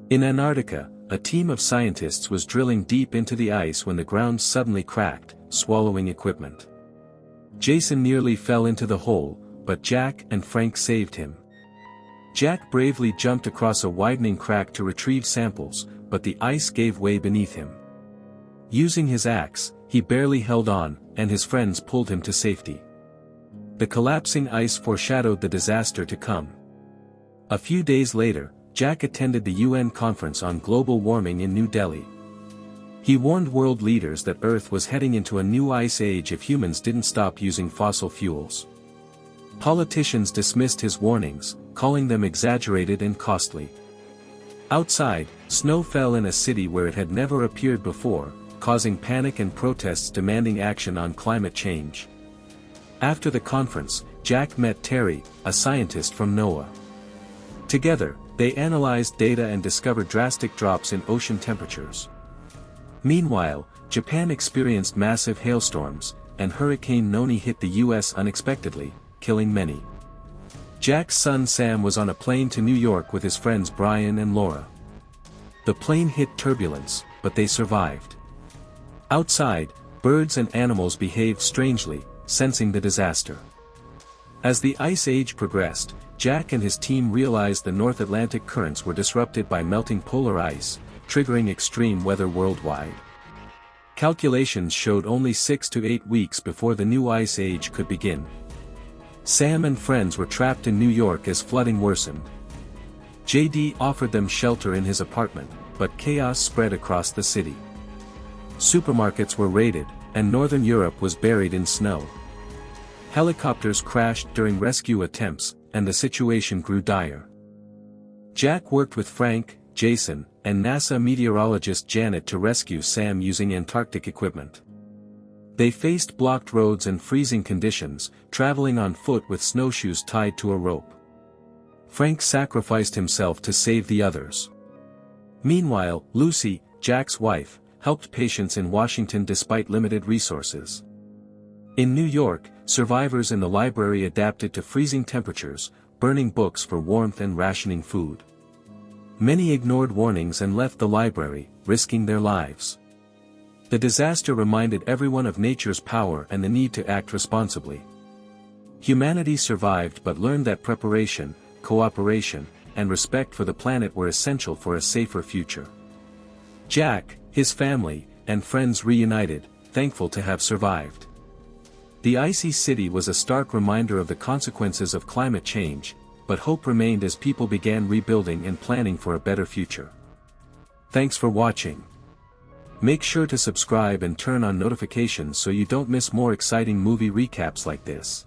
In Antarctica, a team of scientists was drilling deep into the ice when the ground suddenly cracked, swallowing equipment. Jason nearly fell into the hole, but Jack and Frank saved him. Jack bravely jumped across a widening crack to retrieve samples, but the ice gave way beneath him. Using his axe, he barely held on, and his friends pulled him to safety. The collapsing ice foreshadowed the disaster to come. A few days later, Jack attended the UN conference on global warming in New Delhi. He warned world leaders that Earth was heading into a new ice age if humans didn't stop using fossil fuels. Politicians dismissed his warnings, calling them exaggerated and costly. Outside, snow fell in a city where it had never appeared before, causing panic and protests demanding action on climate change. After the conference, Jack met Terry, a scientist from NOAA. Together, they analyzed data and discovered drastic drops in ocean temperatures. Meanwhile, Japan experienced massive hailstorms, and Hurricane Noni hit the US unexpectedly, killing many. Jack's son Sam was on a plane to New York with his friends Brian and Laura. The plane hit turbulence, but they survived. Outside, birds and animals behaved strangely, sensing the disaster. As the Ice Age progressed, Jack and his team realized the North Atlantic currents were disrupted by melting polar ice, triggering extreme weather worldwide. Calculations showed only 6 to 8 weeks before the new Ice Age could begin. Sam and friends were trapped in New York as flooding worsened. JD offered them shelter in his apartment, but chaos spread across the city. Supermarkets were raided, and northern Europe was buried in snow. Helicopters crashed during rescue attempts, and the situation grew dire. Jack worked with Frank, Jason, and NASA meteorologist Janet to rescue Sam using Antarctic equipment. They faced blocked roads and freezing conditions, traveling on foot with snowshoes tied to a rope. Frank sacrificed himself to save the others. Meanwhile, Lucy, Jack's wife, helped patients in Washington despite limited resources. In New York, survivors in the library adapted to freezing temperatures, burning books for warmth and rationing food. Many ignored warnings and left the library, risking their lives. The disaster reminded everyone of nature's power and the need to act responsibly. Humanity survived but learned that preparation, cooperation, and respect for the planet were essential for a safer future. Jack, his family, and friends reunited, thankful to have survived. The icy city was a stark reminder of the consequences of climate change, but hope remained as people began rebuilding and planning for a better future. Thanks for watching. Make sure to subscribe and turn on notifications so you don't miss more exciting movie recaps like this.